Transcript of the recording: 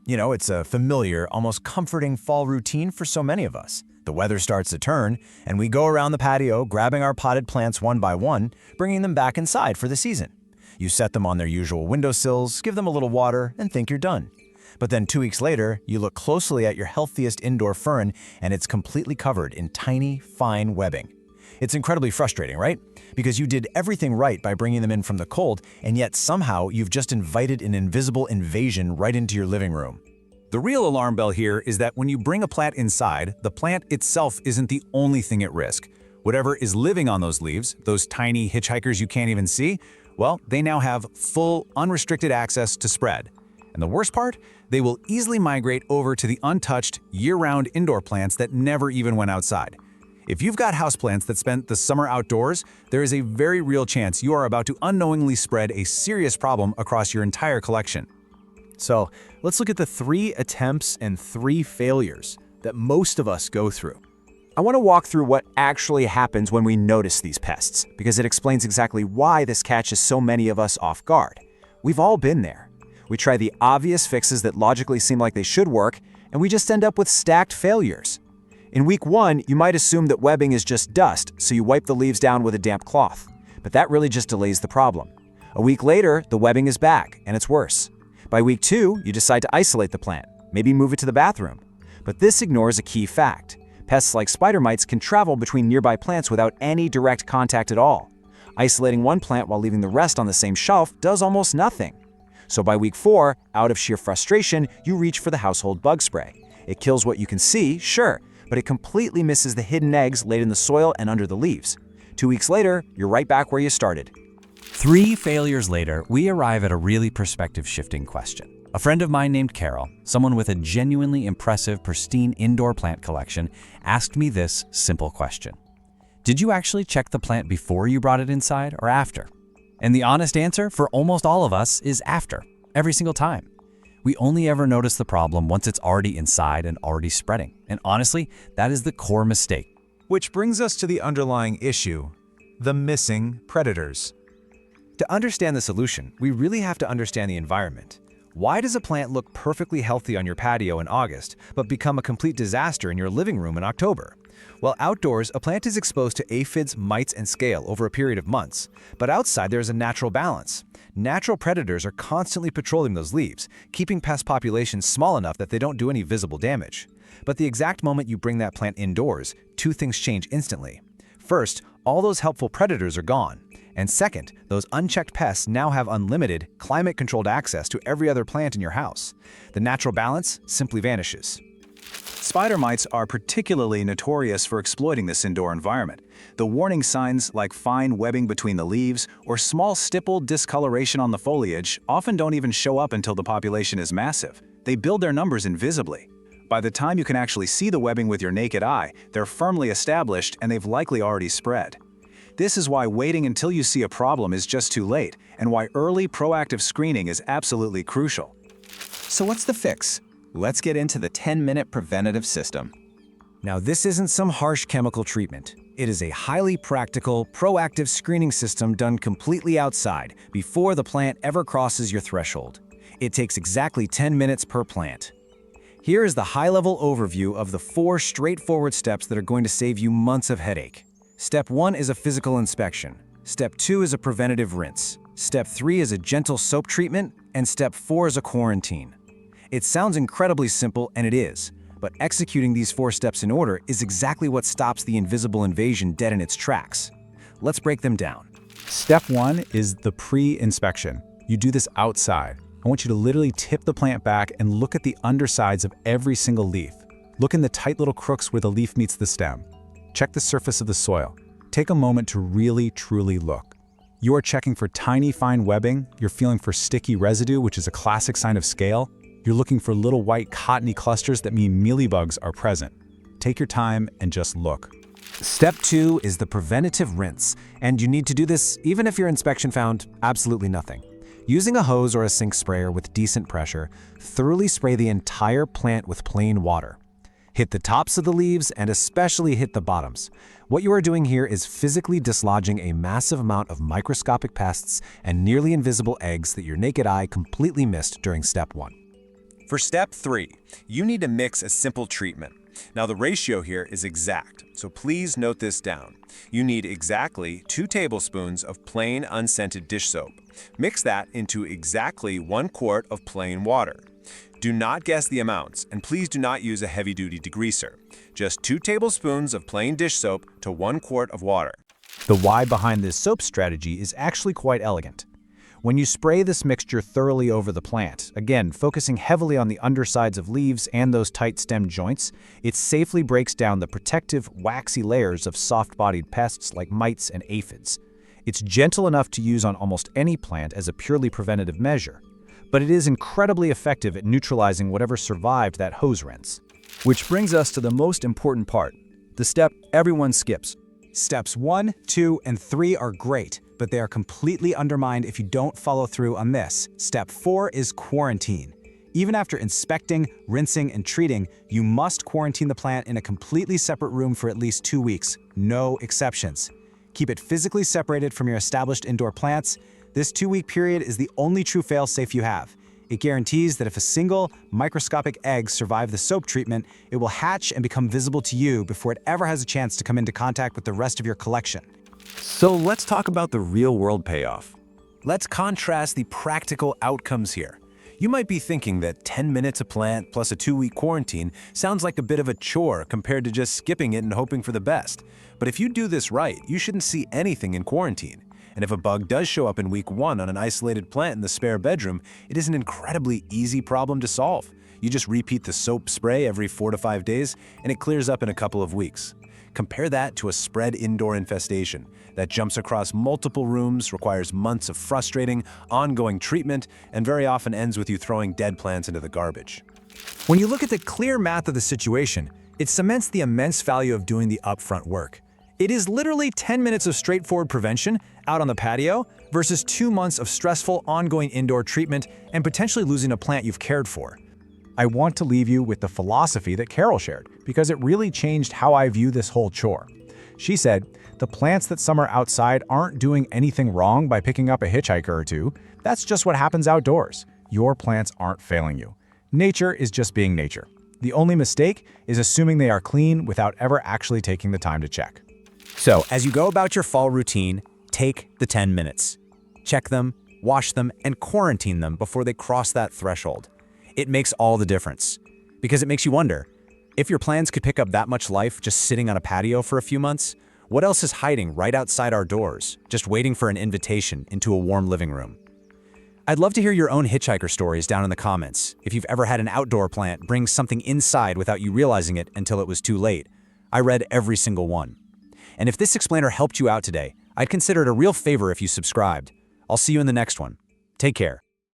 You know, it's a familiar, almost comforting fall routine for so many of us. The weather starts to turn, and we go around the patio, grabbing our potted plants one by one, bringing them back inside for the season. You set them on their usual windowsills, give them a little water, and think you're done. But then 2 weeks later, you look closely at your healthiest indoor fern, and it's completely covered in tiny, fine webbing. It's incredibly frustrating, right? Because you did everything right by bringing them in from the cold, and yet somehow you've just invited an invisible invasion right into your living room. The real alarm bell here is that when you bring a plant inside, the plant itself isn't the only thing at risk. Whatever is living on those leaves, those tiny hitchhikers you can't even see, well, they now have full, unrestricted access to spread. And the worst part? They will easily migrate over to the untouched, year-round indoor plants that never even went outside. If you've got houseplants that spent the summer outdoors, there is a very real chance you are about to unknowingly spread a serious problem across your entire collection. So let's look at the 3 attempts and 3 failures that most of us go through. I want to walk through what actually happens when we notice these pests, because it explains exactly why this catches so many of us off guard. We've all been there. We try the obvious fixes that logically seem like they should work, and we just end up with stacked failures. In week 1, you might assume that webbing is just dust, so you wipe the leaves down with a damp cloth. But that really just delays the problem. A week later, the webbing is back, and it's worse. By week 2, you decide to isolate the plant, maybe move it to the bathroom. But this ignores a key fact. Pests like spider mites can travel between nearby plants without any direct contact at all. Isolating one plant while leaving the rest on the same shelf does almost nothing. So by week 4, out of sheer frustration, you reach for the household bug spray. It kills what you can see, sure, but it completely misses the hidden eggs laid in the soil and under the leaves. 2 weeks later, you're right back where you started. 3 failures later, we arrive at a really perspective-shifting question. A friend of mine named Carol, someone with a genuinely impressive, pristine indoor plant collection, asked me this simple question. Did you actually check the plant before you brought it inside or after? And the honest answer for almost all of us is after, every single time. We only ever notice the problem once it's already inside and already spreading. And honestly, that is the core mistake. Which brings us to the underlying issue, the missing predators. To understand the solution, we really have to understand the environment. Why does a plant look perfectly healthy on your patio in August, but become a complete disaster in your living room in October? Well, outdoors, a plant is exposed to aphids, mites, and scale over a period of months. But outside, there is a natural balance. Natural predators are constantly patrolling those leaves, keeping pest populations small enough that they don't do any visible damage. But the exact moment you bring that plant indoors, 2 things change instantly. First, all those helpful predators are gone. And second, those unchecked pests now have unlimited, climate-controlled access to every other plant in your house. The natural balance simply vanishes. Spider mites are particularly notorious for exploiting this indoor environment. The warning signs like fine webbing between the leaves or small stippled discoloration on the foliage often don't even show up until the population is massive. They build their numbers invisibly. By the time you can actually see the webbing with your naked eye, they're firmly established and they've likely already spread. This is why waiting until you see a problem is just too late, and why early proactive screening is absolutely crucial. So what's the fix? Let's get into the 10-minute preventative system. Now, this isn't some harsh chemical treatment. It is a highly practical, proactive screening system done completely outside, before the plant ever crosses your threshold. It takes exactly 10 minutes per plant. Here is the high-level overview of the 4 straightforward steps that are going to save you months of headache. Step 1 is a physical inspection. Step 2 is a preventative rinse. Step 3 is a gentle soap treatment. And Step 4 is a quarantine. It sounds incredibly simple, and it is, but executing these 4 steps in order is exactly what stops the invisible invasion dead in its tracks. Let's break them down. Step 1 is the pre-inspection. You do this outside. I want you to literally tip the plant back and look at the undersides of every single leaf. Look in the tight little crooks where the leaf meets the stem. Check the surface of the soil. Take a moment to really, truly look. You are checking for tiny, fine webbing. You're feeling for sticky residue, which is a classic sign of scale. You're looking for little white cottony clusters that mean mealybugs are present. Take your time and just look. Step 2 is the preventative rinse, and you need to do this even if your inspection found absolutely nothing. Using a hose or a sink sprayer with decent pressure, thoroughly spray the entire plant with plain water. Hit the tops of the leaves and especially hit the bottoms. What you are doing here is physically dislodging a massive amount of microscopic pests and nearly invisible eggs that your naked eye completely missed during Step 1. For step 3, you need to mix a simple treatment. Now the ratio here is exact, so please note this down. You need exactly 2 tablespoons of plain unscented dish soap. Mix that into exactly 1 quart of plain water. Do not guess the amounts, and please do not use a heavy-duty degreaser. Just 2 tablespoons of plain dish soap to 1 quart of water. The why behind this soap strategy is actually quite elegant. When you spray this mixture thoroughly over the plant, again, focusing heavily on the undersides of leaves and those tight-stemmed joints, it safely breaks down the protective, waxy layers of soft-bodied pests like mites and aphids. It's gentle enough to use on almost any plant as a purely preventative measure, but it is incredibly effective at neutralizing whatever survived that hose rinse. Which brings us to the most important part, the step everyone skips. Steps 1, 2, and 3 are great, but they are completely undermined if you don't follow through on this. Step 4 is quarantine. Even after inspecting, rinsing, and treating, you must quarantine the plant in a completely separate room for at least 2 weeks. No exceptions. Keep it physically separated from your established indoor plants. This 2-week period is the only true fail-safe you have. It guarantees that if a single microscopic egg survives the soap treatment, it will hatch and become visible to you before it ever has a chance to come into contact with the rest of your collection. So let's talk about the real-world payoff. Let's contrast the practical outcomes here. You might be thinking that 10 minutes a plant plus a 2-week quarantine sounds like a bit of a chore compared to just skipping it and hoping for the best. But if you do this right, you shouldn't see anything in quarantine. And if a bug does show up in week 1 on an isolated plant in the spare bedroom, it is an incredibly easy problem to solve. You just repeat the soap spray every 4 to 5 days, and it clears up in a couple of weeks. Compare that to a spread indoor infestation that jumps across multiple rooms, requires months of frustrating, ongoing treatment, and very often ends with you throwing dead plants into the garbage. When you look at the clear math of the situation, it cements the immense value of doing the upfront work. It is literally 10 minutes of straightforward prevention out on the patio versus 2 months of stressful, ongoing indoor treatment and potentially losing a plant you've cared for. I want to leave you with the philosophy that Carol shared because it really changed how I view this whole chore. She said, the plants that summer outside aren't doing anything wrong by picking up a hitchhiker or two. That's just what happens outdoors. Your plants aren't failing you. Nature is just being nature. The only mistake is assuming they are clean without ever actually taking the time to check. So, as you go about your fall routine, take the 10 minutes. Check them, wash them, and quarantine them before they cross that threshold. It makes all the difference. Because it makes you wonder, if your plants could pick up that much life just sitting on a patio for a few months, what else is hiding right outside our doors, just waiting for an invitation into a warm living room? I'd love to hear your own hitchhiker stories down in the comments. If you've ever had an outdoor plant bring something inside without you realizing it until it was too late. I read every single one. And if this explainer helped you out today, I'd consider it a real favor if you subscribed. I'll see you in the next one. Take care.